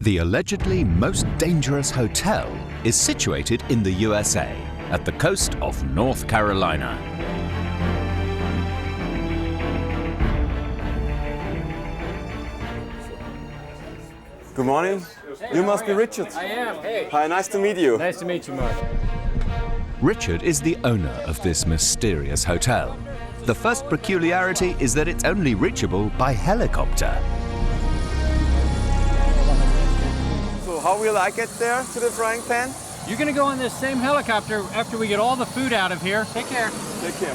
The allegedly most dangerous hotel is situated in the USA, at the coast of North Carolina. Good morning. You must be Richard. I am. Hey. Hi, nice to meet you. Nice to meet you, Mark. Richard is the owner of this mysterious hotel. The first peculiarity is that it's only reachable by helicopter. So how will I get there to the frying pan? You're going to go on this same helicopter after we get all the food out of here. Take care. Take care.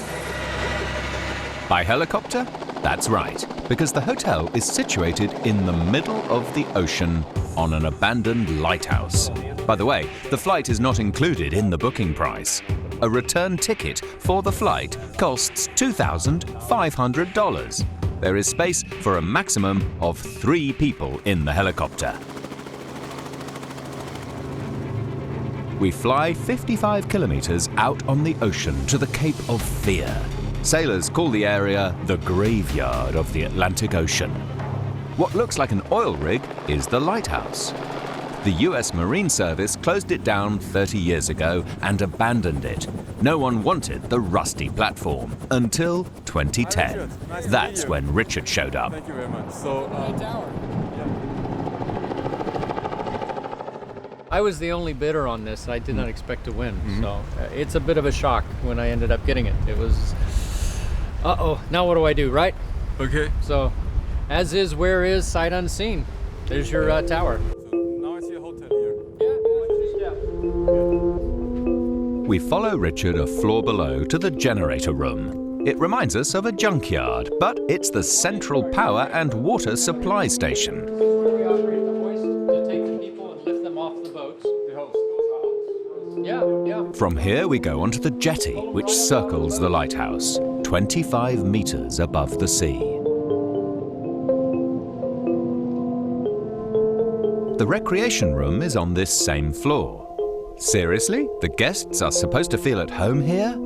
By helicopter? That's right, because the hotel is situated in the middle of the ocean on an abandoned lighthouse. By the way, the flight is not included in the booking price. A return ticket for the flight costs $2,500. There is space for a maximum of 3 people in the helicopter. We fly 55 kilometers out on the ocean to the Cape of Fear. Sailors call the area the graveyard of the Atlantic Ocean. What looks like an oil rig is the lighthouse. The US Marine Service closed it down 30 years ago and abandoned it. No one wanted the rusty platform until 2010. That's when Richard showed up. Thank you very much. So, I was the only bidder on this. I did not expect to win, so it's a bit of a shock when I ended up getting it. It was, now what do I do, right? okay. So, as is, where is, sight unseen. There's your tower. So now I see a hotel here. Yeah. We follow Richard a floor below to the generator room. It reminds us of a junkyard, but it's the central power and water supply station. Where we operate the hoist to take the people and lift them off the boats. Yeah. From here we go onto the jetty, which circles the lighthouse, 25 meters above the sea. The recreation room is on this same floor. Seriously? The guests are supposed to feel at home here?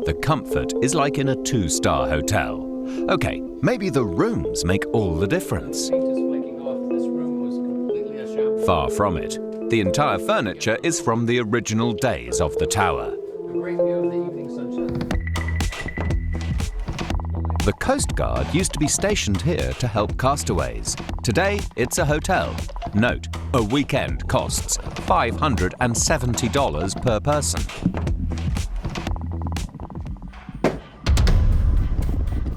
The comfort is like in a 2-star hotel. Okay, maybe the rooms make all the difference. Paint is flaking off. This room was completely a shambles. Far from it. The entire furniture is from the original days of the tower. A great view of the evening sunshine. The Coast Guard used to be stationed here to help castaways. Today, it's a hotel. Note, a weekend costs $570 per person.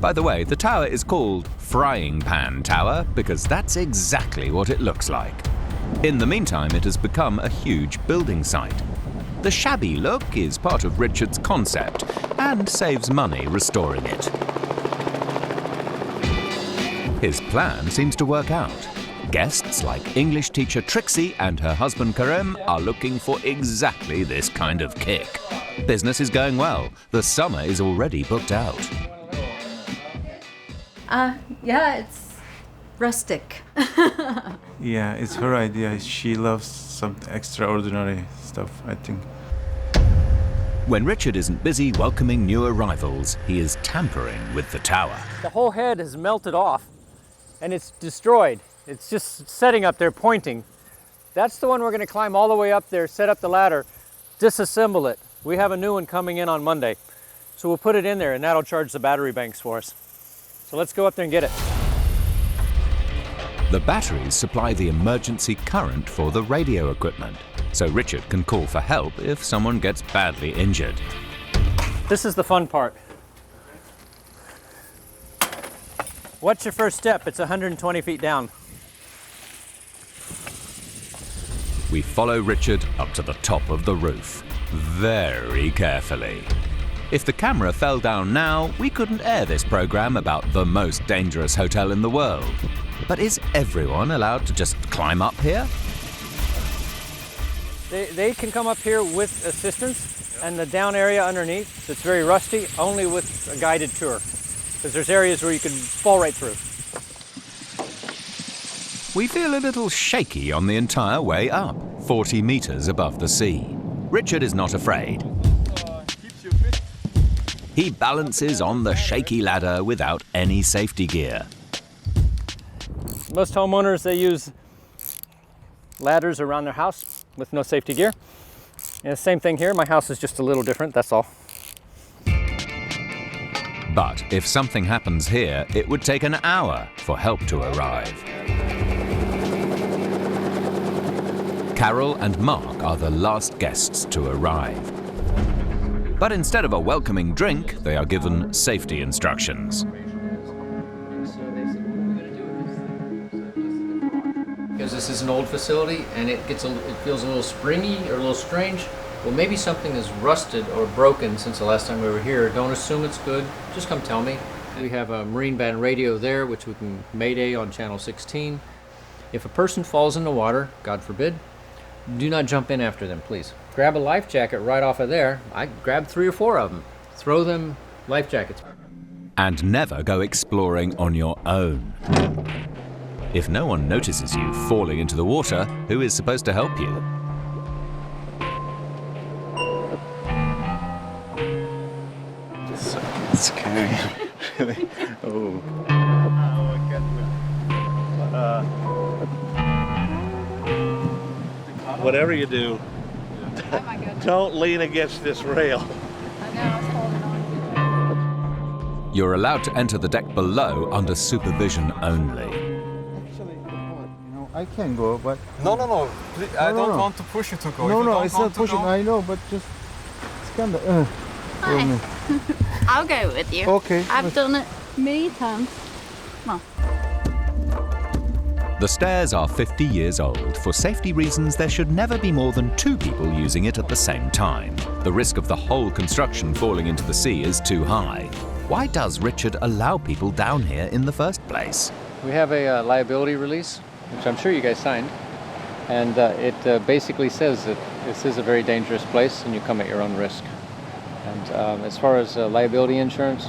By the way, the tower is called Frying Pan Tower because that's exactly what it looks like. In the meantime, it has become a huge building site. The shabby look is part of Richard's concept and saves money restoring it. His plan seems to work out. Guests like English teacher Trixie and her husband Karim are looking for exactly this kind of kick. Business is going well. The summer is already booked out. Yeah, it's rustic. Yeah, it's her idea. She loves some extraordinary stuff, I think. When Richard isn't busy welcoming new arrivals, he is tampering with the tower. The whole head has melted off and it's destroyed. It's just sitting up there pointing. That's the one we're going to climb all the way up there, set up the ladder, disassemble it. We have a new one coming in on Monday. So we'll put it in there and that'll charge the battery banks for us. So let's go up there and get it. The batteries supply the emergency current for the radio equipment, so Richard can call for help if someone gets badly injured. This is the fun part. What's your first step? It's 120 feet down. We follow Richard up to the top of the roof, very carefully. If the camera fell down now, we couldn't air this program about the most dangerous hotel in the world. But is everyone allowed to just climb up here? They can come up here with assistance, and the down area underneath that's very rusty, only with a guided tour. Because there's areas where you can fall right through. We feel a little shaky on the entire way up, 40 meters above the sea. Richard is not afraid. He balances on the shaky ladder without any safety gear. Most homeowners, they use ladders around their house with no safety gear. And the same thing here, my house is just a little different, that's all. But if something happens here, it would take an hour for help to arrive. Carol and Mark are the last guests to arrive. But instead of a welcoming drink, they are given safety instructions. Because this is an old facility and it feels a little springy or a little strange. Well, maybe something is rusted or broken since the last time we were here. Don't assume it's good, just come tell me. We have a Marine Band radio there, which we can mayday on channel 16. If a person falls in the water, God forbid, do not jump in after them, please. Grab a life jacket right off of there. I grabbed 3 or 4 of them. Throw them life jackets. And never go exploring on your own. If no one notices you falling into the water, who is supposed to help you? It's scary, really. Oh. Whatever you do, don't lean against this rail. You're allowed to enter the deck below under supervision only. Actually, I can go, but... No. I don't want to push you to go. It's not pushing, I know, but just... It's kind of... Hi. I'll go with you. Okay. I've done it many times. Come on. The stairs are 50 years old. For safety reasons, there should never be more than 2 people using it at the same time. The risk of the whole construction falling into the sea is too high. Why does Richard allow people down here in the first place? We have a liability release, which I'm sure you guys signed. And it basically says that this is a very dangerous place and you come at your own risk. And as far as liability insurance,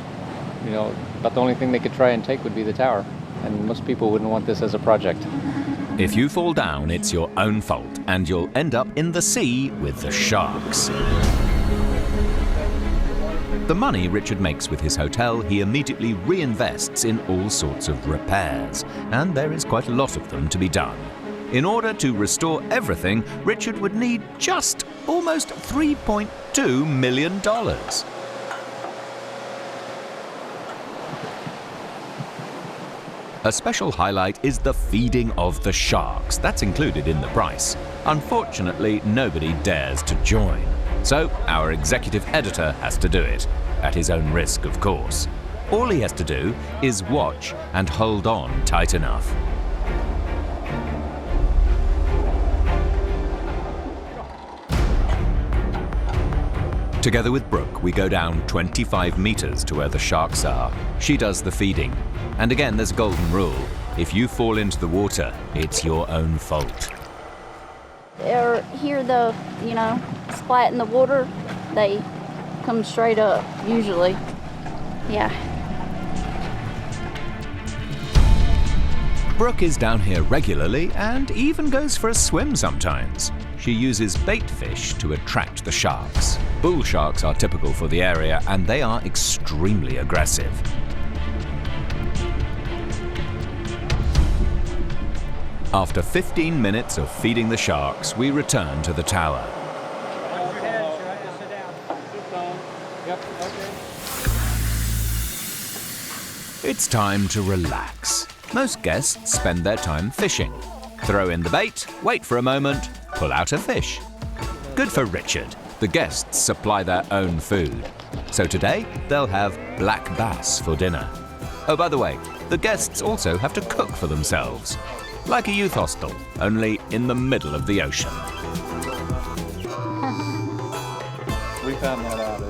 about the only thing they could try and take would be the tower. And most people wouldn't want this as a project. If you fall down, it's your own fault, and you'll end up in the sea with the sharks. The money Richard makes with his hotel, he immediately reinvests in all sorts of repairs, and there is quite a lot of them to be done. In order to restore everything, Richard would need just almost $3.2 million. A special highlight is the feeding of the sharks. That's included in the price. Unfortunately, nobody dares to join. So our executive editor has to do it, at his own risk, of course. All he has to do is watch and hold on tight enough. Together with Brooke, we go down 25 meters to where the sharks are. She does the feeding. And again, there's a golden rule. If you fall into the water, it's your own fault. Or hear the, splat in the water, they come straight up, usually. Yeah. Brooke is down here regularly and even goes for a swim sometimes. She uses bait fish to attract the sharks. Bull sharks are typical for the area and they are extremely aggressive. After 15 minutes of feeding the sharks, we return to the tower. It's time to relax. Most guests spend their time fishing. Throw in the bait, wait for a moment, pull out a fish. Good for Richard. The guests supply their own food. So today, they'll have black bass for dinner. Oh, by the way, the guests also have to cook for themselves. Like a youth hostel, only in the middle of the ocean. We found that out.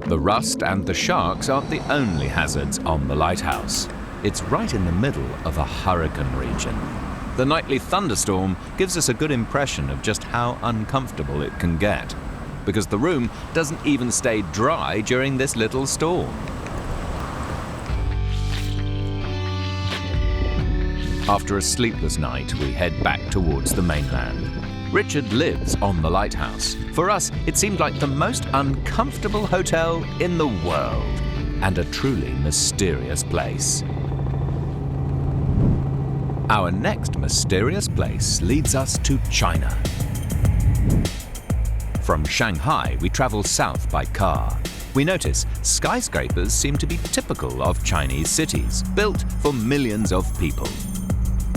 The rust and the sharks aren't the only hazards on the lighthouse. It's right in the middle of a hurricane region. The nightly thunderstorm gives us a good impression of just how uncomfortable it can get, because the room doesn't even stay dry during this little storm. After a sleepless night, we head back towards the mainland. Richard lives on the lighthouse. For us, it seemed like the most uncomfortable hotel in the world, and a truly mysterious place. Our next mysterious place leads us to China. From Shanghai, we travel south by car. We notice skyscrapers seem to be typical of Chinese cities, built for millions of people.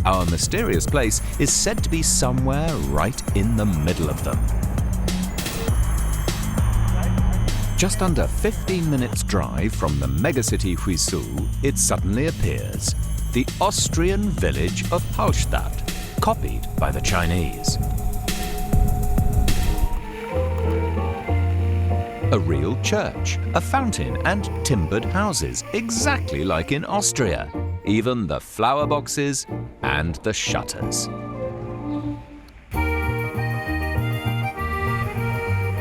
Our mysterious place is said to be somewhere right in the middle of them. Just under 15 minutes drive from the megacity Huizhou, it suddenly appears. The Austrian village of Hallstatt, copied by the Chinese. A real church, a fountain and timbered houses, exactly like in Austria. Even the flower boxes and the shutters.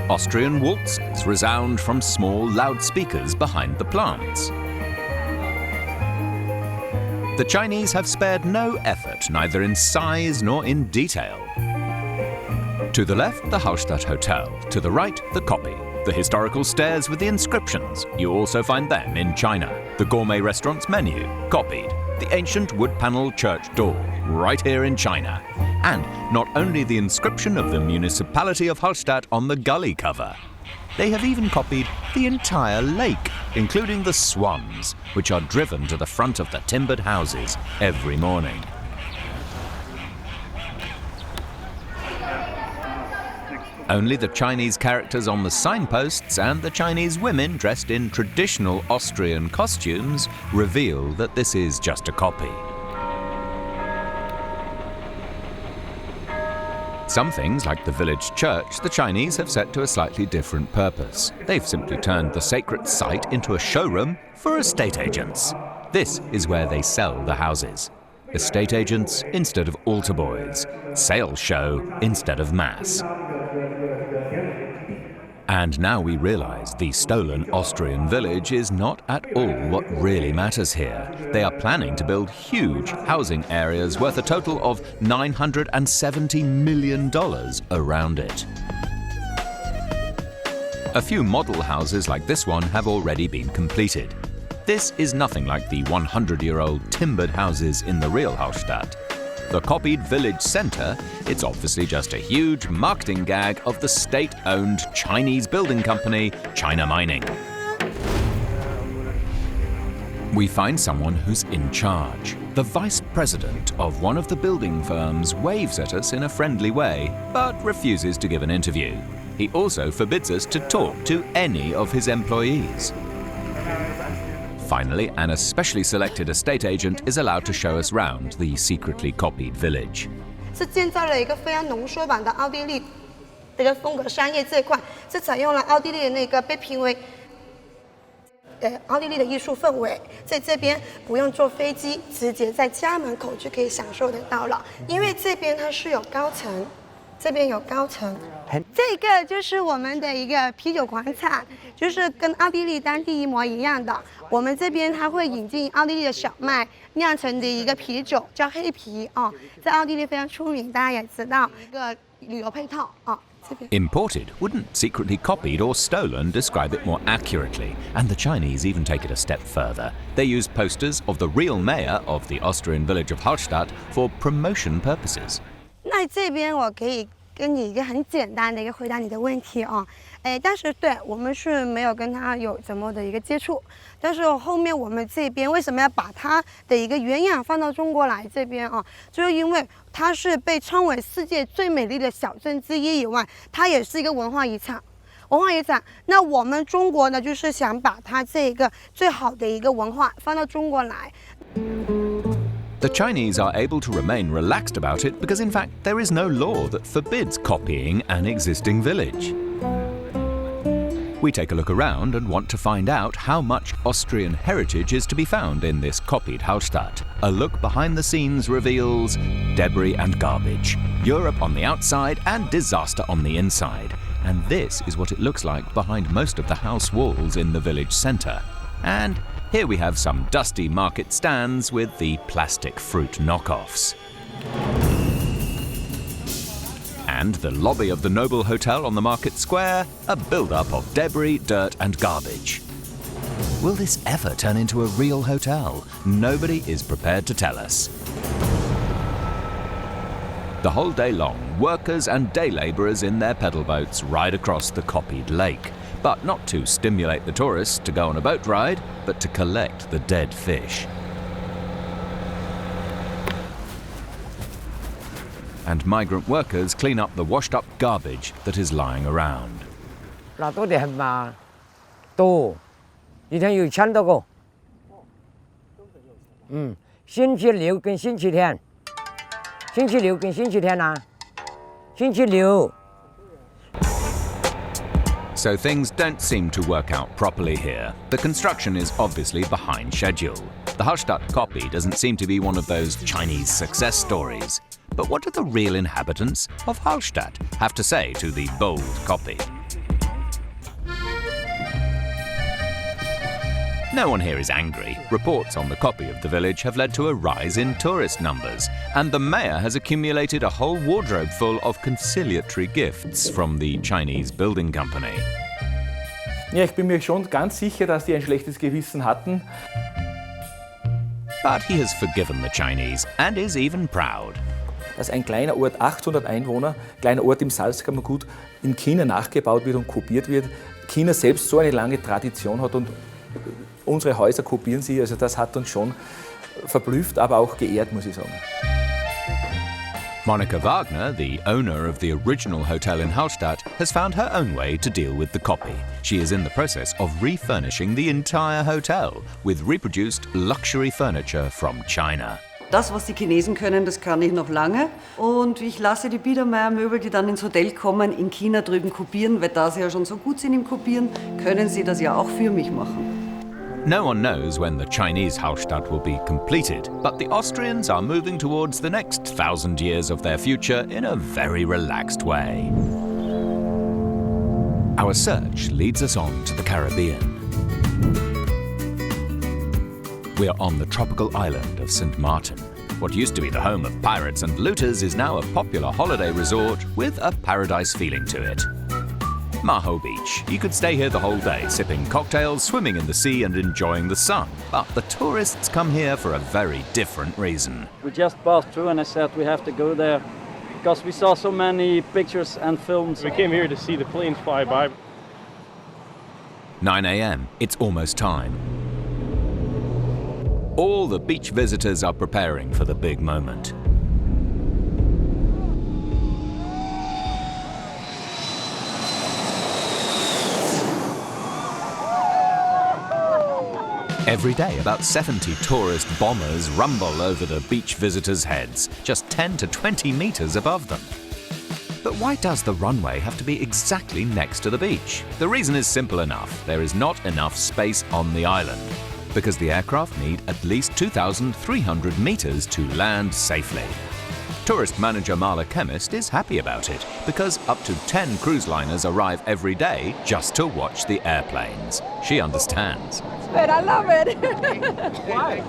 Austrian waltzes resound from small loudspeakers behind the plants. The Chinese have spared no effort, neither in size nor in detail. To the left, the Hallstatt Hotel. To the right, the copy. The historical stairs with the inscriptions. You also find them in China. The gourmet restaurant's menu, copied. The ancient wood-panelled church door, right here in China. And not only the inscription of the municipality of Hallstatt on the gully cover. They have even copied the entire lake, including the swans, which are driven to the front of the timbered houses every morning. Only the Chinese characters on the signposts and the Chinese women dressed in traditional Austrian costumes reveal that this is just a copy. Some things, like the village church, the Chinese have set to a slightly different purpose. They've simply turned the sacred site into a showroom for estate agents. This is where they sell the houses. Estate agents instead of altar boys. Sales show instead of mass. And now we realize the stolen Austrian village is not at all what really matters here. They are planning to build huge housing areas worth a total of $970 million around it. A few model houses like this one have already been completed. This is nothing like the 100-year-old timbered houses in the real Hallstatt. The copied village centre, it's obviously just a huge marketing gag of the state-owned Chinese building company, China Mining. We find someone who's in charge. The vice president of one of the building firms waves at us in a friendly way, but refuses to give an interview. He also forbids us to talk to any of his employees. Finally, an especially selected estate agent is allowed to show us round the secretly copied village. 是建造了一个非常浓缩版的奥地利这个风格商业这一块，是采用了奥地利的那个被评为奥地利的艺术氛围，在这边不用坐飞机，直接在家门口就可以享受得到了。因为这边它是有高层，这边有高层。这个就是我们的一个啤酒广场，就是跟奥地利当地一模一样的。我们这边它会引进奥地利的小麦酿成的一个啤酒，叫黑啤啊，在奥地利非常出名，大家也知道。一个旅游配套啊。 Imported wouldn't secretly copied or stolen describe it more accurately, and the Chinese even take it a step further. They use posters of the real mayor of the Austrian village of Hallstatt for promotion purposes. 那这边我可以跟你一个很简单的一个回答你的问题啊，但是对我们是没有跟他有怎么的一个接触，但是后面我们这边为什么要把它的一个原样放到中国来这边啊？就是因为它是被称为世界最美丽的小镇之一以外，它也是一个文化遗产。文化遗产，那我们中国呢，就是想把它这个最好的一个文化放到中国来。 The Chinese are able to remain relaxed about it because, in fact, there is no law that forbids copying an existing village. We take a look around and want to find out how much Austrian heritage is to be found in this copied Hallstatt. A look behind the scenes reveals debris and garbage, Europe on the outside and disaster on the inside. And this is what it looks like behind most of the house walls in the village centre. And here we have some dusty market stands with the plastic fruit knockoffs. And the lobby of the Noble Hotel on the market square, a build-up of debris, dirt and garbage. Will this ever turn into a real hotel? Nobody is prepared to tell us. The whole day long, workers and day labourers in their pedal boats ride across the copied lake, but not to stimulate the tourists to go on a boat ride, but to collect the dead fish. And migrant workers clean up the washed-up garbage that is lying around. 嗱，多啲係嘛多，你睇要親到個，星期六跟星期天，星期六跟星期天啊，星期六。 So things don't seem to work out properly here. The construction is obviously behind schedule. The Hallstatt copy doesn't seem to be one of those Chinese success stories. But what do the real inhabitants of Hallstatt have to say to the bold copy? No one here is angry. Reports on the copy of the village have led to a rise in tourist numbers, and the mayor has accumulated a whole wardrobe full of conciliatory gifts from the Chinese building company. Ja, ich bin mir schon ganz sicher, dass die ein schlechtes Gewissen hatten. But he has forgiven the Chinese and is even proud. Dass ein kleiner Ort, 800 Einwohner, kleiner Ort im Salzkammergut, in China nachgebaut wird und kopiert wird. China selbst so eine lange Tradition hat und unsere Häuser kopieren sie, also das hat uns schon verblüfft, aber auch geehrt, muss ich sagen. Monika Wagner, the owner of the original hotel in Hallstatt, has found her own way to deal with the copy. She is in the process of refurnishing the entire hotel with reproduced luxury furniture from China. Das, was die Chinesen können, das kann ich noch lange. Und ich lasse die Biedermeier-Möbel, die dann ins Hotel kommen, in China drüben kopieren, weil da sie ja schon so gut sind im Kopieren, können sie das ja auch für mich machen. No one knows when the Chinese Hallstatt will be completed, but the Austrians are moving towards the next 1,000 years of their future in a very relaxed way. Our search leads us on to the Caribbean. We are on the tropical island of Sint Maarten. What used to be the home of pirates and looters is now a popular holiday resort with a paradise feeling to it. Maho Beach. You could stay here the whole day, sipping cocktails, swimming in the sea and enjoying the sun. But the tourists come here for a very different reason. We just passed through and I said we have to go there because we saw so many pictures and films. We came here to see the planes fly by. 9 a.m. It's almost time. All the beach visitors are preparing for the big moment. Every day, about 70 tourist bombers rumble over the beach visitors' heads, just 10 to 20 meters above them. But why does the runway have to be exactly next to the beach? The reason is simple enough. There is not enough space on the island, because the aircraft need at least 2,300 meters to land safely. Tourist manager Marla Chemist is happy about it, because up to 10 cruise liners arrive every day just to watch the airplanes. She understands. But I love it. Why?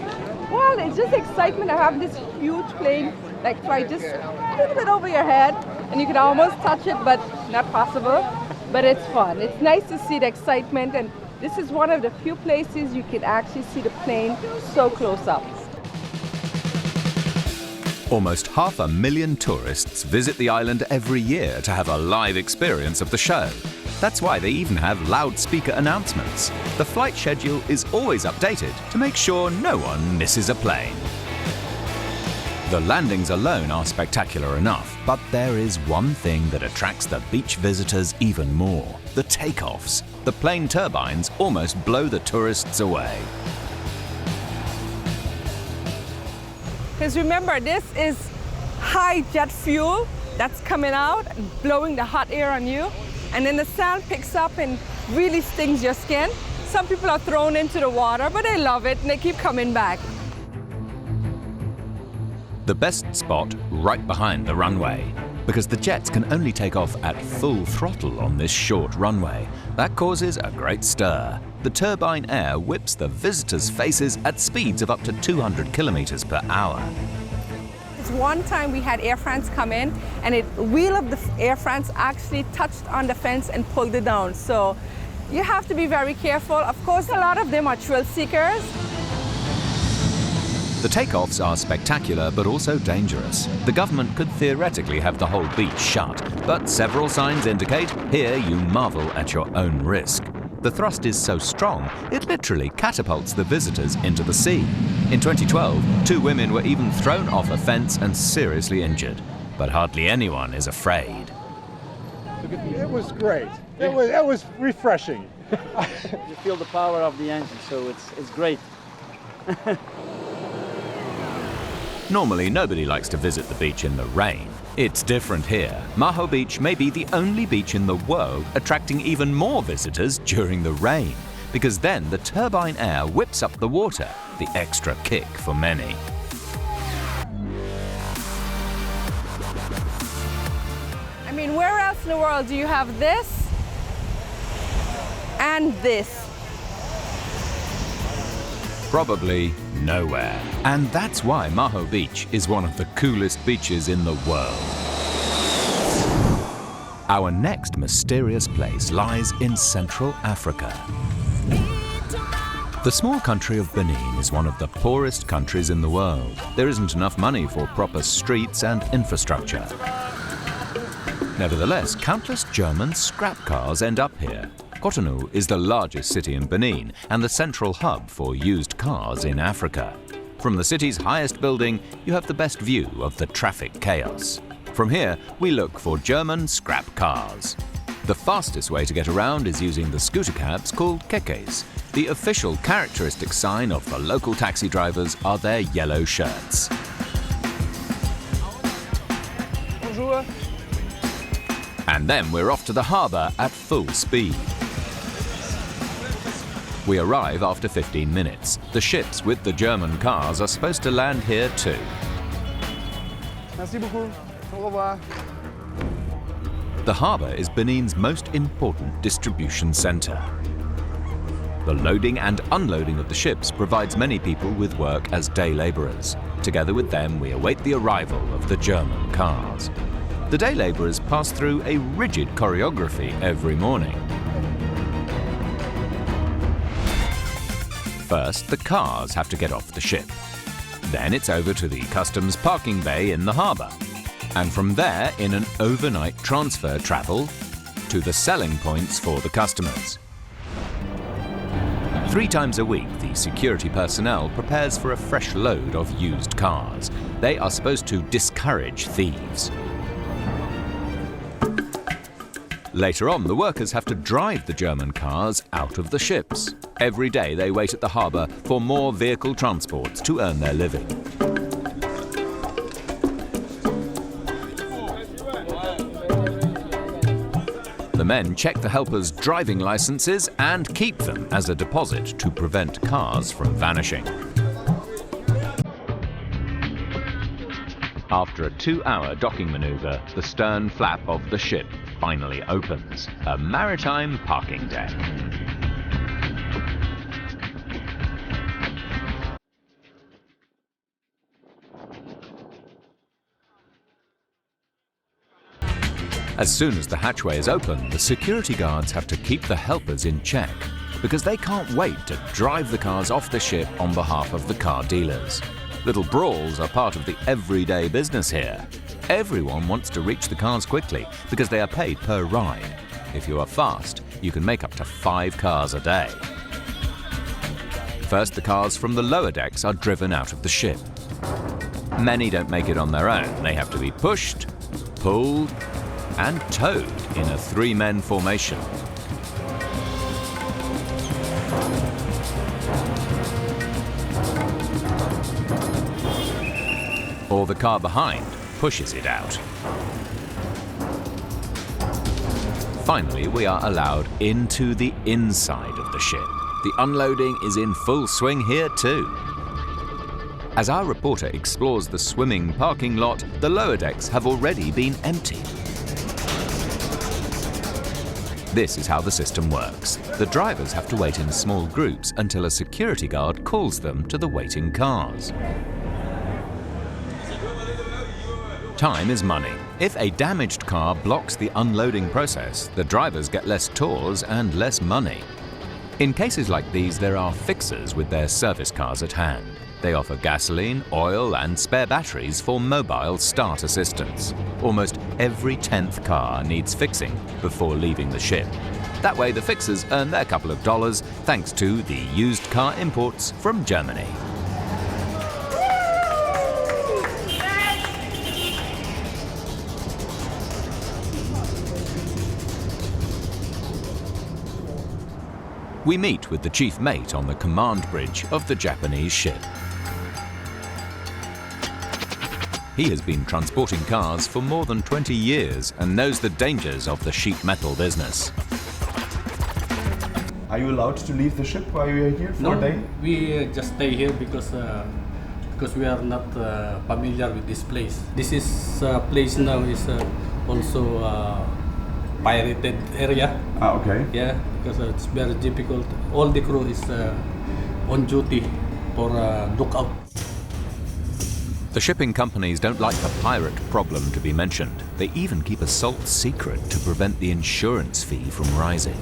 Well, it's just excitement to have this huge plane, like fly just a little bit over your head, and you can almost touch it, but not possible. But it's fun. It's nice to see the excitement, and this is one of the few places you can actually see the plane so close up. Almost 500,000 tourists visit the island every year to have a live experience of the show. That's why they even have loudspeaker announcements. The flight schedule is always updated to make sure no one misses a plane. The landings alone are spectacular enough, but there is one thing that attracts the beach visitors even more: the takeoffs. The plane turbines almost blow the tourists away. Because remember, this is high jet fuel that's coming out and blowing the hot air on you. And then the sand picks up and really stings your skin. Some people are thrown into the water, but they love it and they keep coming back. The best spot right behind the runway, because the jets can only take off at full throttle on this short runway. That causes a great stir. The turbine air whips the visitors' faces at speeds of up to 200 kilometers per hour. One time we had Air France come in and the wheel of the Air France actually touched on the fence and pulled it down. So you have to be very careful. Of course, a lot of them are thrill seekers. The takeoffs are spectacular but also dangerous. The government could theoretically have the whole beach shut, but several signs indicate here you marvel at your own risk. The thrust is so strong, it literally catapults the visitors into the sea. In 2012, 2 women were even thrown off a fence and seriously injured. But hardly anyone is afraid. It was great. It was refreshing. You feel the power of the engine, so it's great. Normally, nobody likes to visit the beach in the rain. It's different here. Maho Beach may be the only beach in the world attracting even more visitors during the rain, because then the turbine air whips up the water, the extra kick for many. I mean, where else in the world do you have this and this? Probably nowhere. And that's why Maho Beach is one of the coolest beaches in the world. Our next mysterious place lies in Central Africa. The small country of Benin is one of the poorest countries in the world. There isn't enough money for proper streets and infrastructure. Nevertheless, countless German scrap cars end up here. Condo is the largest city in Benin and the central hub for used cars in Africa. From the city's highest building, you have the best view of the traffic chaos. From here, we look for German scrap cars. The fastest way to get around is using the scooter cabs called kekes. The official characteristic sign of the local taxi drivers are their yellow shirts. Bonjour. And then we're off to the harbour at full speed. We arrive after 15 minutes. The ships with the German cars are supposed to land here too. Merci beaucoup. Au revoir. The harbour is Benin's most important distribution centre. The loading and unloading of the ships provides many people with work as day labourers. Together with them, we await the arrival of the German cars. The day labourers pass through a rigid choreography every morning. First, the cars have to get off the ship. Then it's over to the customs parking bay in the harbour. And from there, in an overnight transfer travel to the selling points for the customers. 3 times a week, the security personnel prepares for a fresh load of used cars. They are supposed to discourage thieves. Later on, the workers have to drive the German cars out of the ships. Every day they wait at the harbour for more vehicle transports to earn their living. The men check the helpers' driving licenses and keep them as a deposit to prevent cars from vanishing. After a 2-hour docking manoeuvre, the stern flap of the ship finally opens. A maritime parking deck. As soon as the hatchway is open, the security guards have to keep the helpers in check because they can't wait to drive the cars off the ship on behalf of the car dealers. Little brawls are part of the everyday business here. Everyone wants to reach the cars quickly because they are paid per ride. If you are fast, you can make up to 5 cars a day. First, the cars from the lower decks are driven out of the ship. Many don't make it on their own. They have to be pushed, pulled, and towed in a 3-man formation. Or the car behind pushes it out. Finally, we are allowed into the inside of the ship. The unloading is in full swing here too. As our reporter explores the swimming parking lot, the lower decks have already been emptied. This is how the system works. The drivers have to wait in small groups until a security guard calls them to the waiting cars. Time is money. If a damaged car blocks the unloading process, the drivers get less tours and less money. In cases like these, there are fixers with their service cars at hand. They offer gasoline, oil and spare batteries for mobile start assistance. Almost every 10th car needs fixing before leaving the ship. That way the fixers earn their couple of dollars thanks to the used car imports from Germany. We meet with the chief mate on the command bridge of the Japanese ship. He has been transporting cars for more than 20 years and knows the dangers of the sheet metal business. Are you allowed to leave the ship while you are here for a day? We just stay here because we are not familiar with this place. This is place now is also pirated area. Ah, okay. Yeah, because it's very difficult. All the crew is on duty for lookout. The shipping companies don't like the pirate problem to be mentioned. They even keep a salt secret to prevent the insurance fee from rising.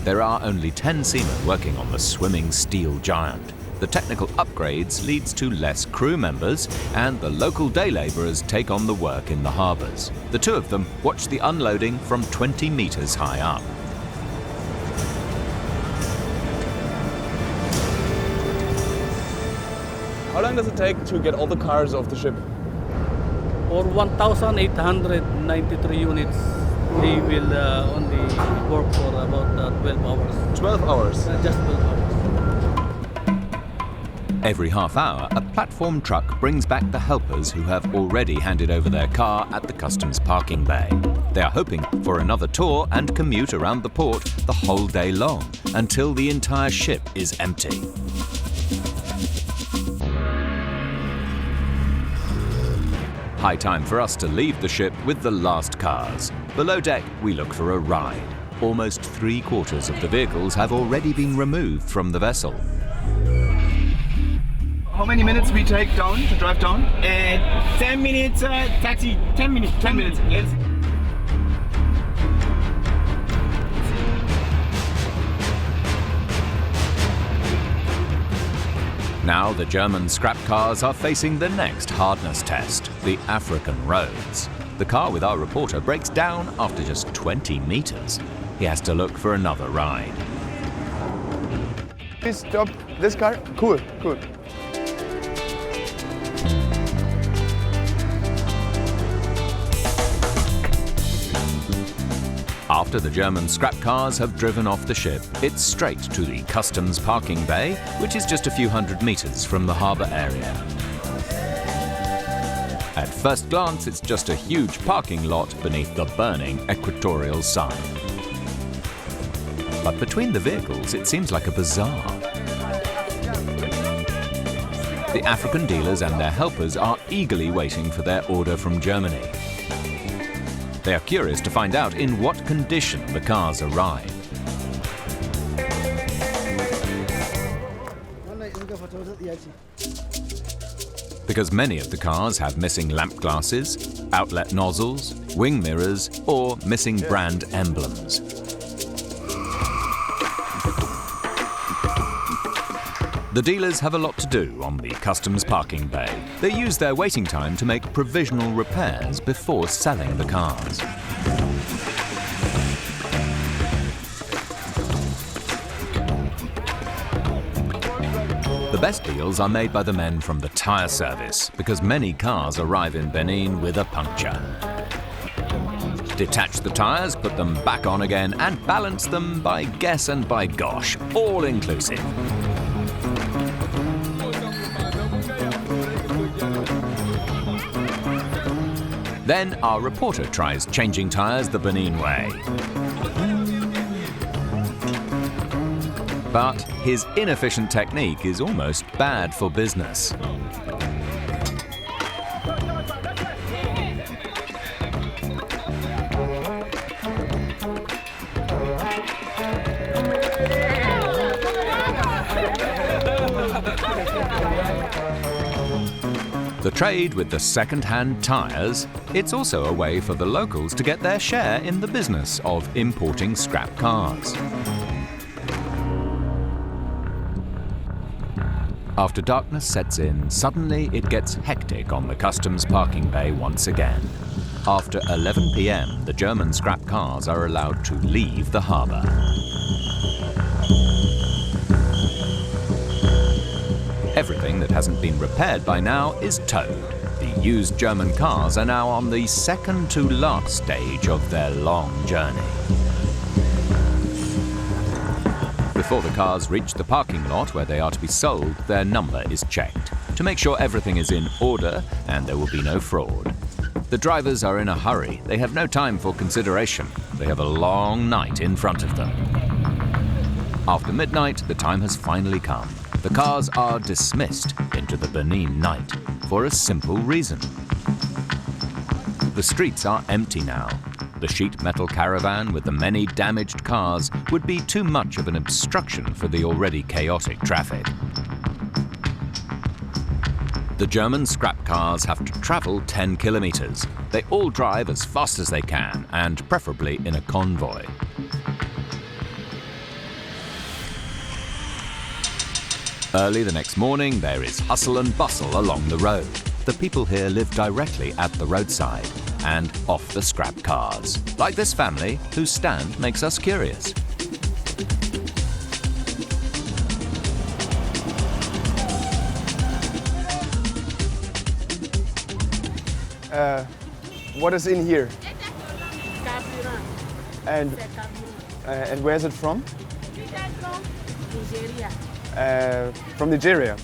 There are only 10 seamen working on the swimming steel giant. The technical upgrades leads to less crew members, and the local day labourers take on the work in the harbours. The two of them watch the unloading from 20 metres high up. How long does it take to get all the cars off the ship? For 1,893 units, they will only work for about 12 hours. 12 hours? Just 12 hours. Every half hour, a platform truck brings back the helpers who have already handed over their car at the customs parking bay. They are hoping for another tour and commute around the port the whole day long, until the entire ship is empty. High time for us to leave the ship with the last cars. Below deck, we look for a ride. Almost 3/4 of the vehicles have already been removed from the vessel. How many minutes we take down to drive down? 10 minutes taxi. 10 minutes. 10 minutes. Yes. Now the German scrap cars are facing the next hardness test, the African roads. The car with our reporter breaks down after just 20 meters. He has to look for another ride. Please stop this car. Cool, cool. After the German scrap cars have driven off the ship, it's straight to the customs parking bay, which is just a few hundred meters from the harbour area. At first glance, it's just a huge parking lot beneath the burning equatorial sun. But between the vehicles, it seems like a bazaar. The African dealers and their helpers are eagerly waiting for their order from Germany. They are curious to find out in what condition the cars arrive. Because many of the cars have missing lamp glasses, outlet nozzles, wing mirrors, or missing brand emblems. The dealers have a lot to do on the customs parking bay. They use their waiting time to make provisional repairs before selling the cars. The best deals are made by the men from the tyre service, because many cars arrive in Benin with a puncture. Detach the tyres, put them back on again, and balance them by guess and by gosh, all inclusive. Then our reporter tries changing tyres the Benin way. But his inefficient technique is almost bad for business. The trade with the second-hand tyres, it's also a way for the locals to get their share in the business of importing scrap cars. After darkness sets in, suddenly it gets hectic on the customs parking bay once again. After 11 p.m, the German scrap cars are allowed to leave the harbour. Everything that hasn't been repaired by now is towed. The used German cars are now on the second to last stage of their long journey. Before the cars reach the parking lot where they are to be sold, their number is checked to make sure everything is in order and there will be no fraud. The drivers are in a hurry. They have no time for consideration. They have a long night in front of them. After midnight, the time has finally come. The cars are dismissed into the Benin night for a simple reason. The streets are empty now. The sheet metal caravan with the many damaged cars would be too much of an obstruction for the already chaotic traffic. The German scrap cars have to travel 10 kilometers. They all drive as fast as they can, and preferably in a convoy. Early the next morning, there is hustle and bustle along the road. The people here live directly at the roadside and off the scrap cars, like this family whose stand makes us curious. What is in here? And where is it from? From Nigeria.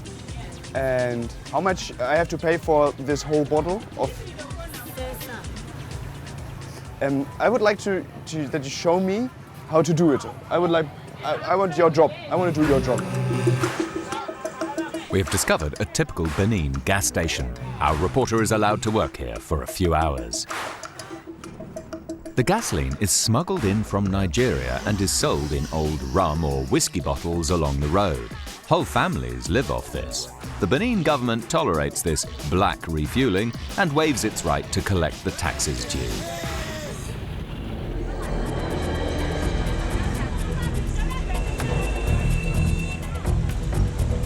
And how much I have to pay for this whole bottle of? I would like that you show me how to do it. I want your job. I want to do your job. We have discovered a typical Benin gas station. Our reporter is allowed to work here for a few hours. The gasoline is smuggled in from Nigeria and is sold in old rum or whiskey bottles along the road. Whole families live off this. The Benin government tolerates this black refueling and waives its right to collect the taxes due.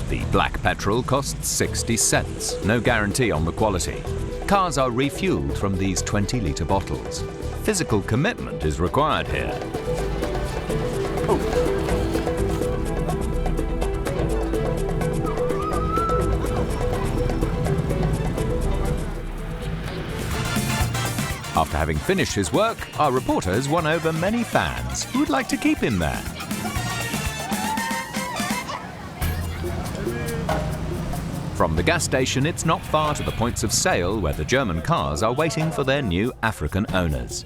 The black petrol costs 60 cents, no guarantee on the quality. Cars are refueled from these 20-litre bottles. Physical commitment is required here. After having finished his work, our reporter has won over many fans who would like to keep him there. From the gas station, it's not far to the points of sale where the German cars are waiting for their new African owners.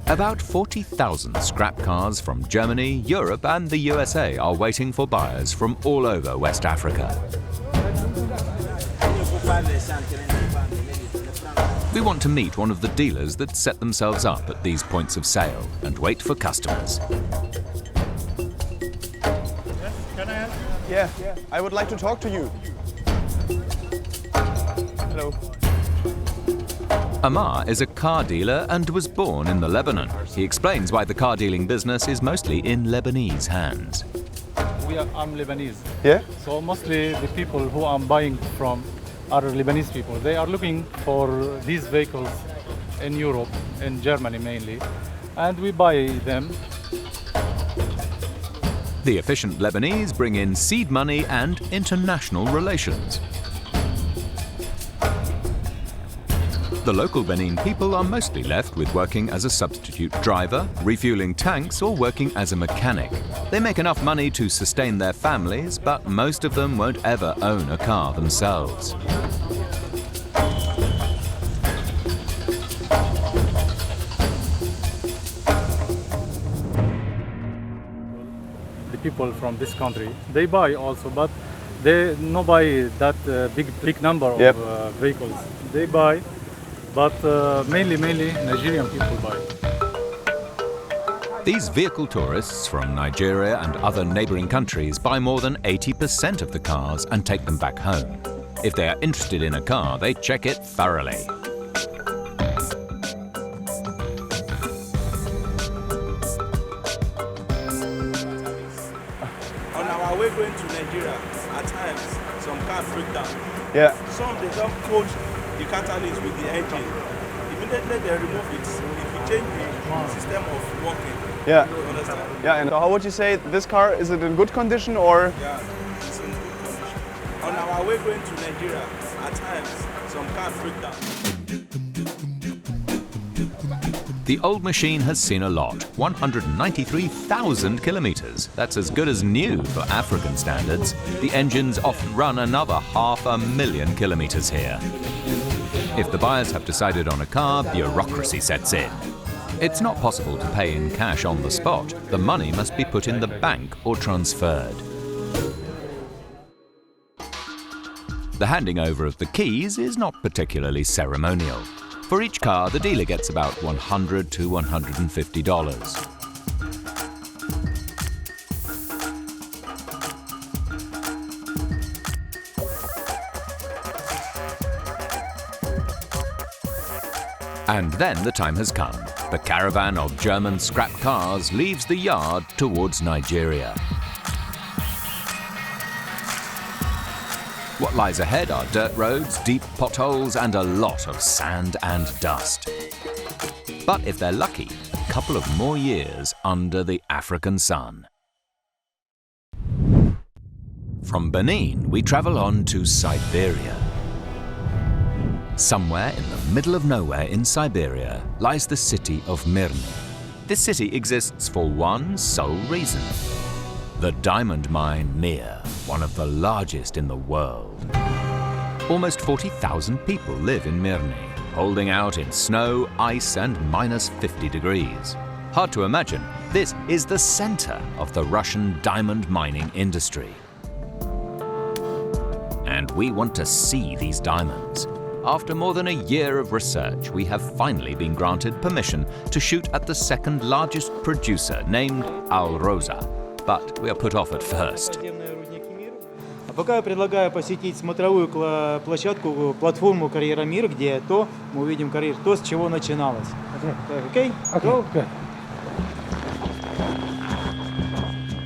About 40,000 scrap cars from Germany, Europe and the USA are waiting for buyers from all over West Africa. We want to meet one of the dealers that set themselves up at these points of sale and wait for customers. Yeah, I would like to talk to you. Hello. Amar is a car dealer and was born in the Lebanon. He explains why the car dealing business is mostly in Lebanese hands. I'm Lebanese. Yeah? So mostly the people who I'm buying from are Lebanese people. They are looking for these vehicles in Europe, in Germany mainly, and we buy them. The efficient Lebanese bring in seed money and international relations. The local Benin people are mostly left with working as a substitute driver, refueling tanks, or working as a mechanic. They make enough money to sustain their families, but most of them won't ever own a car themselves. People from this country, they buy also, but they not buy that big number of vehicles. They buy, but mainly Nigerian people buy. These vehicle tourists from Nigeria and other neighbouring countries buy more than 80% of the cars and take them back home. If they are interested in a car, they check it thoroughly. On our way going to Nigeria, at times, some cars break down. Yeah. Some, they don't coach the catalyst with the engine. Immediately they remove it. If you change the system of working, Yeah. you understand? Yeah, and how would you say this car, is it in good condition or? Yeah, it's in good condition. On our way going to Nigeria, at times, some cars break down. The old machine has seen a lot, 193,000 kilometres. That's as good as new for African standards. The engines often run another 500,000 kilometres here. If the buyers have decided on a car, bureaucracy sets in. It's not possible to pay in cash on the spot. The money must be put in the bank or transferred. The handing over of the keys is not particularly ceremonial. For each car, the dealer gets about $100 to $150. And then the time has come. The caravan of German scrap cars leaves the yard towards Nigeria. What lies ahead are dirt roads, deep potholes, and a lot of sand and dust. But if they're lucky, a couple of more years under the African sun. From Benin, we travel on to Siberia. Somewhere in the middle of nowhere in Siberia lies the city of Mirny. This city exists for one sole reason: the diamond mine Mir, one of the largest in the world. Almost 40,000 people live in Mirny, holding out in snow, ice, and minus 50 degrees. Hard to imagine, this is the center of the Russian diamond mining industry. And we want to see these diamonds. After more than a year of research, we have finally been granted permission to shoot at the second largest producer, named Al Rosa. But we are put off at first. А пока я предлагаю посетить смотровую площадку, платформу «Карьера Мир», где мы увидим карьеру, то, с чего начиналось. Okay? Okay.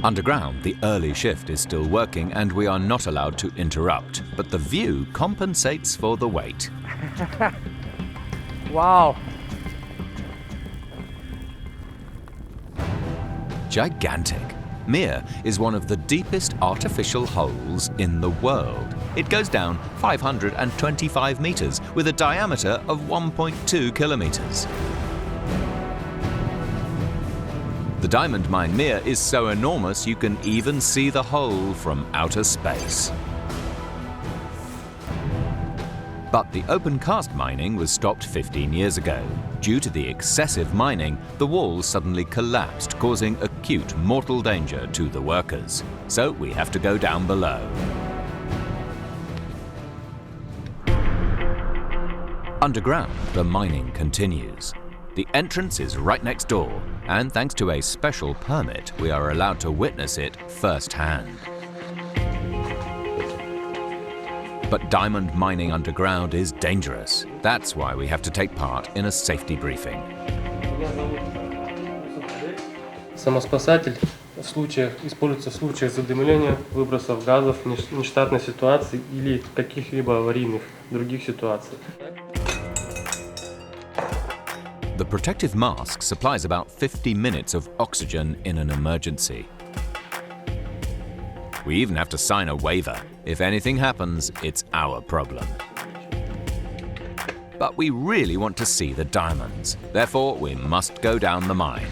Underground, the early shift is still working and we are not allowed to interrupt, but the view compensates for the wait. Wow. Gigantic. Mir is one of the deepest artificial holes in the world. It goes down 525 meters with a diameter of 1.2 kilometers. The diamond mine Mir is so enormous you can even see the hole from outer space. But the open cast mining was stopped 15 years ago. Due to the excessive mining, the walls suddenly collapsed, causing acute mortal danger to the workers. So we have to go down below. Underground, the mining continues. The entrance is right next door, and thanks to a special permit, we are allowed to witness it firsthand. But diamond mining underground is dangerous. That's why we have to take part in a safety briefing. Самоспасатель используется в случаях задымления, выбросов газов, нештатной ситуации или каких-либо аварийных других ситуаций. The protective mask supplies about 50 minutes of oxygen in an emergency. We even have to sign a waiver. If anything happens, it's our problem. But we really want to see the diamonds. Therefore, we must go down the mine.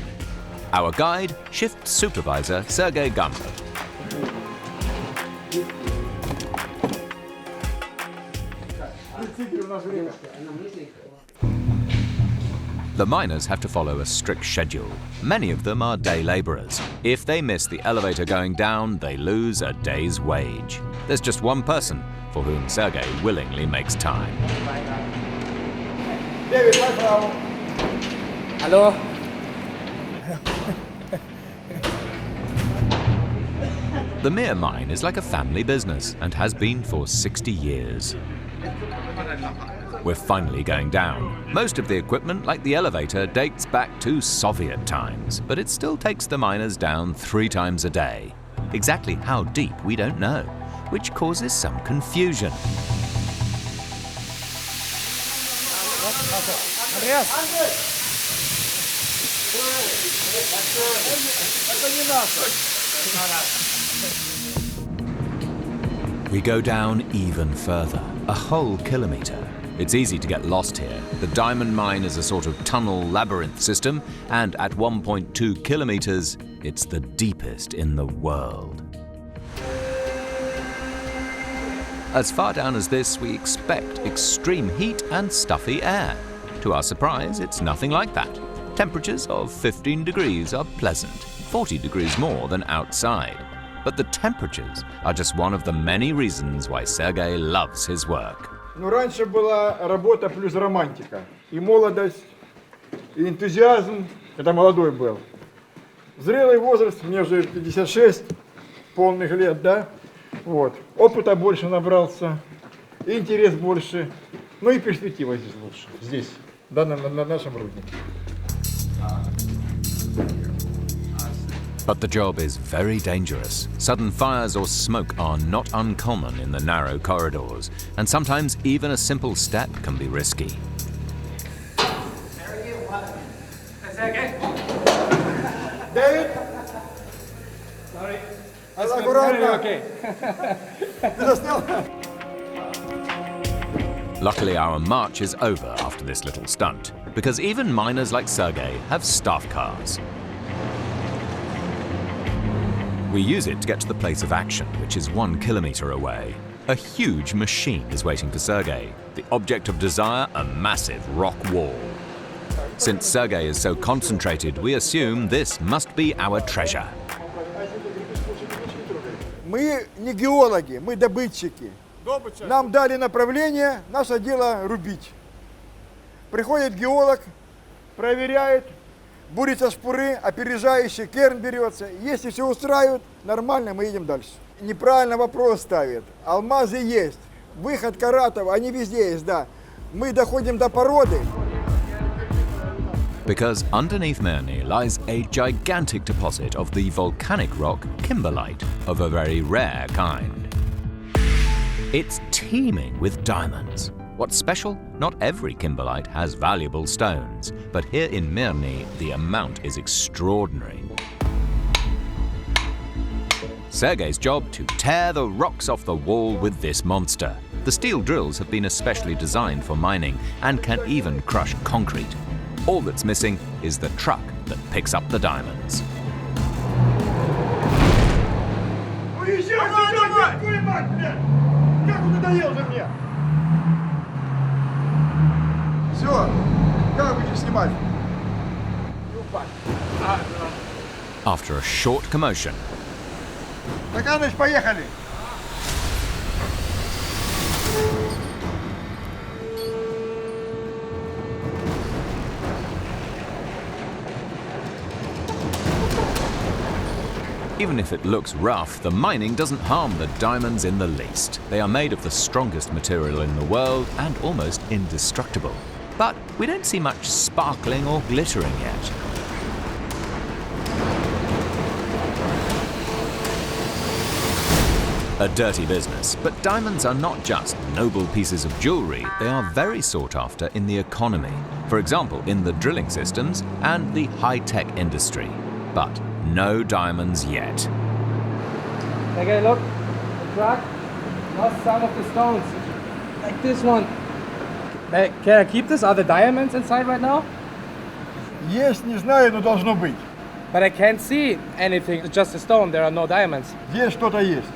Our guide, shift supervisor Sergei Gamba. The miners have to follow a strict schedule. Many of them are day laborers. If they miss the elevator going down, they lose a day's wage. There's just one person for whom Sergei willingly makes time. Hello. The Mir mine is like a family business and has been for 60 years. We're finally going down. Most of the equipment, like the elevator, dates back to Soviet times, but it still takes the miners down 3 times a day. Exactly how deep, we don't know, which causes some confusion. We go down even further, a whole kilometer. It's easy to get lost here. The diamond mine is a sort of tunnel labyrinth system, and at 1.2 kilometers, it's the deepest in the world. As far down as this, we expect extreme heat and stuffy air. To our surprise, it's nothing like that. Temperatures of 15 degrees are pleasant, 40 degrees more than outside. But the temperatures are just one of the many reasons why Sergei loves his work. Ну, раньше была работа плюс романтика. И молодость, и энтузиазм, когда молодой был. Зрелый возраст, мне уже 56 полных лет, да? Вот. Опыта больше набрался, и интерес больше, ну и перспектива здесь лучше. Здесь, да, на нашем руднике. But the job is very dangerous. Sudden fires or smoke are not uncommon in the narrow corridors, and sometimes even a simple step can be risky. David? Sorry. Okay. Luckily, our march is over after this little stunt, because even miners like Sergei have staff cars. We use it to get to the place of action, which is 1 kilometer away. A huge machine is waiting for Sergei, the object of desire, a massive rock wall. Since Sergei is so concentrated, we assume this must be our treasure. Мы не геологи, мы добытчики. Нам дали направление, наше дело рубить. Приходит геолог, проверяет, бурятся шпуры, опережающий керн берется. Если все устраивает, нормально, мы едем дальше. Неправильно вопрос ставят. Алмазы есть, выход каратов, они везде есть, да. Мы доходим до породы. Because underneath Mirny lies a gigantic deposit of the volcanic rock kimberlite, of a very rare kind. It's teeming with diamonds. What's special? Not every kimberlite has valuable stones, but here in Mirny, the amount is extraordinary. Sergei's job to tear the rocks off the wall with this monster. The steel drills have been especially designed for mining and can even crush concrete. All that's missing is the truck that picks up the diamonds. After a short commotion, Поехали! even if it looks rough, the mining doesn't harm the diamonds in the least. They are made of the strongest material in the world and almost indestructible. But we don't see much sparkling or glittering yet. A dirty business, but diamonds are not just noble pieces of jewelry, they are very sought after in the economy. For example, in the drilling systems and the high-tech industry. But no diamonds yet. Okay, look, the truck lost some of the stones, like this one. Can I keep this? Are the diamonds inside right now? Есть, не знаю, но должно быть. But I can't see anything, it's just a stone, there are no diamonds. Здесь что-то есть.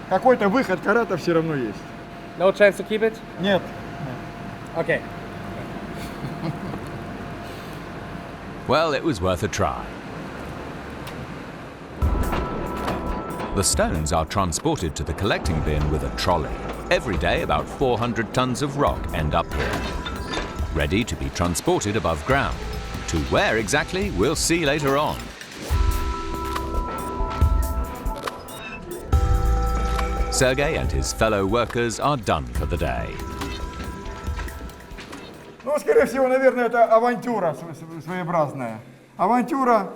Какой-то выход карата все равно есть. No chance to keep it? Нет. Okay. Well, it was worth a try. The stones are transported to the collecting bin with a trolley. Every day, about 400 tons of rock end up here, ready to be transported above ground. To where exactly, we'll see later on. Sergei and his fellow workers are done for the day. Ну, скорее всего, наверное, это авантюра своеобразная. Авантюра,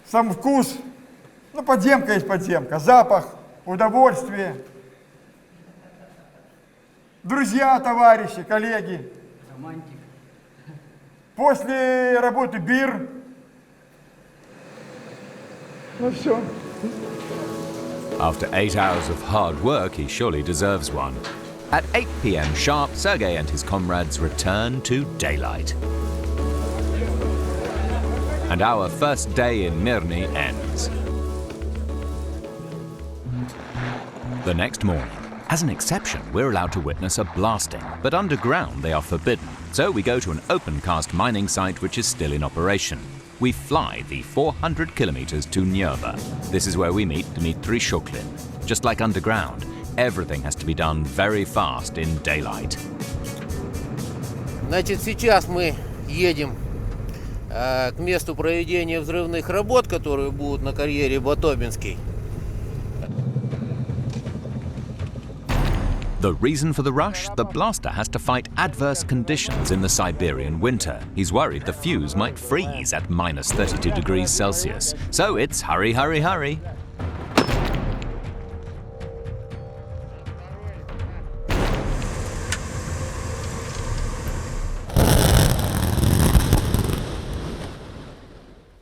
сам вкус. Ну, подземка есть подземка. Запах, удовольствие. Друзья, товарищи, коллеги. Романтик. После работы бир. Ну все. After 8 hours of hard work, he surely deserves one. At 8 p.m. sharp, Sergei and his comrades return to daylight. And our first day in Mirny ends. The next morning, as an exception, we're allowed to witness a blasting, but underground they are forbidden. So we go to an open-cast mining site which is still in operation. We fly the 400 kilometers to Nyeva. This is where we meet Dmitry Shuklin. Just like underground, everything has to be done very fast in daylight. Значит, сейчас мы едем к месту проведения взрывных работ, которые будут на карьере Батобинский. The reason for the rush? The blaster has to fight adverse conditions in the Siberian winter. He's worried the fuse might freeze at minus 32 degrees Celsius. So it's hurry, hurry, hurry.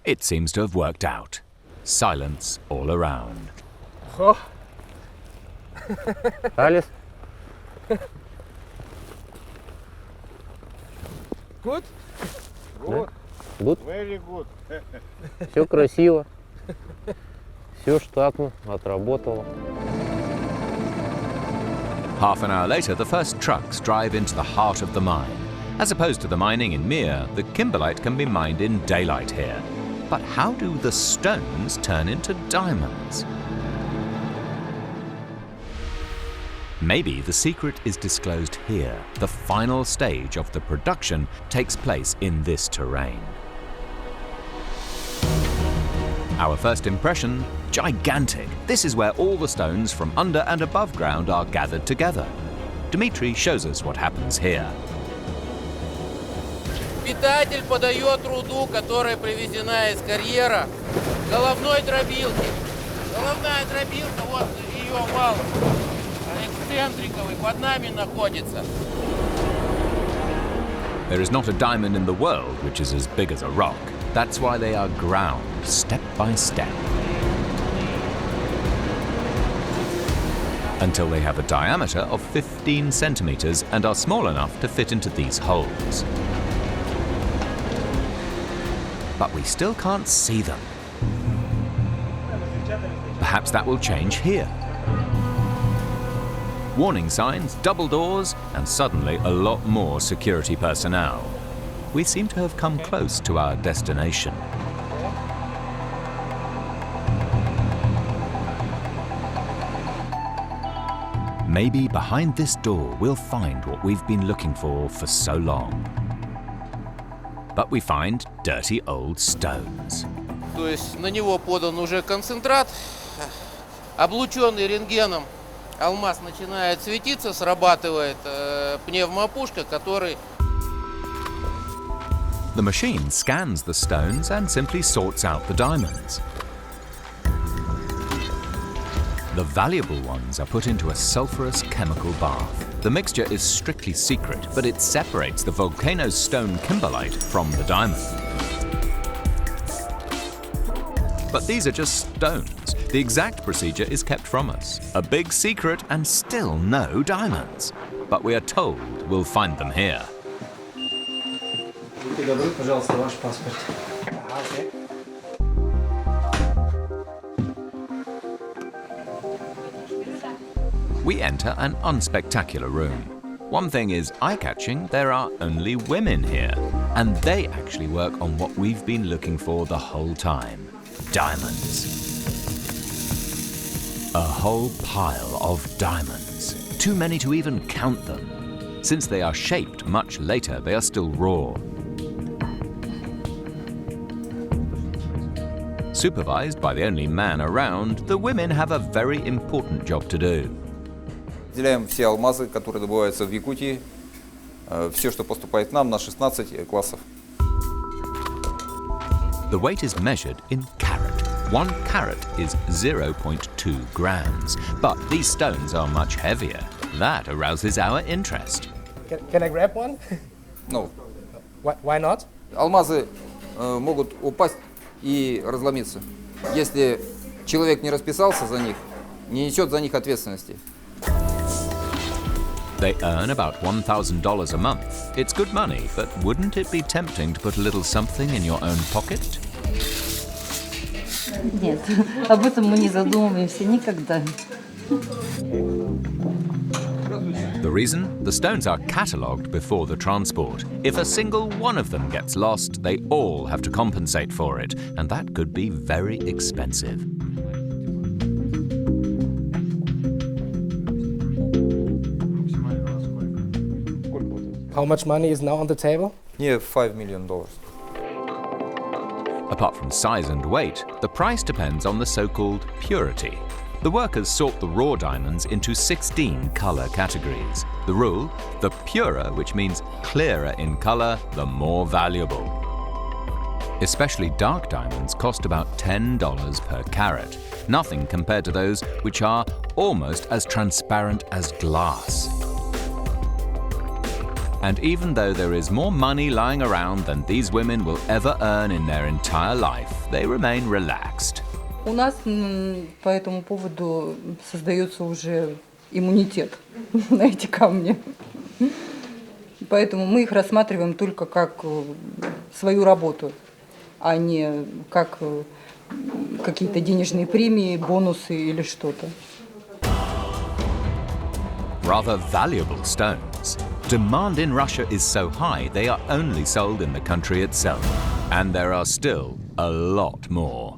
It seems to have worked out. Silence all around. Alice? Good? Good. Good? Very good. Все красиво. Все штатно, отработало. Half an hour later, the first trucks drive into the heart of the mine. As opposed to the mining in Mir, the kimberlite can be mined in daylight here. But how do the stones turn into diamonds? Maybe the secret is disclosed here. The final stage of the production takes place in this terrain. Our first impression, gigantic. This is where all the stones from under and above ground are gathered together. Dmitry shows us what happens here. Питатель подает руду, которая привезена из карьера, головной дробилки. Головная дробилка, вот ее вал. Эксцентриковый под нами находится. There is not a diamond in the world which is as big as a rock. That's why they are ground step by step. Until they have a diameter of 15 centimeters and are small enough to fit into these holes. But we still can't see them. Perhaps that will change here. Warning signs, double doors, and suddenly a lot more security personnel. We seem to have come close to our destination. Maybe behind this door we'll find what we've been looking for so long. But we find dirty old stones. То есть на него подан уже концентрат, облученный рентгеном. Алмаз начинает светиться, срабатывает пневмопушка, который... The machine scans the stones and simply sorts out the diamonds. The valuable ones are put into a sulfurous chemical bath. The mixture is strictly secret, but it separates the volcano's stone kimberlite from the diamond. But these are just stones. The exact procedure is kept from us. A big secret and still no diamonds. But we are told we'll find them here. Будьте добры, пожалуйста, ваш паспорт. We enter an unspectacular room. One thing is eye-catching, there are only women here. And they actually work on what we've been looking for the whole time. Diamonds. A whole pile of diamonds. Too many to even count them. Since they are shaped much later, they are still raw. Supervised by the only man around, the women have a very important job to do. Разделяем все алмазы, которые добываются в Якутии, все, что поступает к нам, на 16 классов. The weight is measured in carat. 1 carat is 0.2 grams. But these stones are much heavier. That arouses our interest. Can I grab one? No. Why not? Алмазы могут упасть и разломиться. Если человек не расписался за них, не несет за них ответственности. They earn about $1,000 a month. It's good money, but wouldn't it be tempting to put a little something in your own pocket? Нет, об этом мы не задумываемся никогда. The reason? The stones are catalogued before the transport. If a single one of them gets lost, they all have to compensate for it, and that could be very expensive. How much money is now on the table? Yeah, $5 million. Apart from size and weight, the price depends on the so-called purity. The workers sort the raw diamonds into 16 color categories. The rule, the purer, which means clearer in color, the more valuable. Especially dark diamonds cost about $10 per carat, nothing compared to those which are almost as transparent as glass. And even though there is more money lying around than these women will ever earn in their entire life, they remain relaxed. У нас по этому поводу создается уже иммунитет на эти камни. Поэтому мы их рассматриваем только как свою работу, а не как какие-то денежные премии, бонусы или что-то. Rather valuable stones. Demand in Russia is so high, they are only sold in the country itself. And there are still a lot more.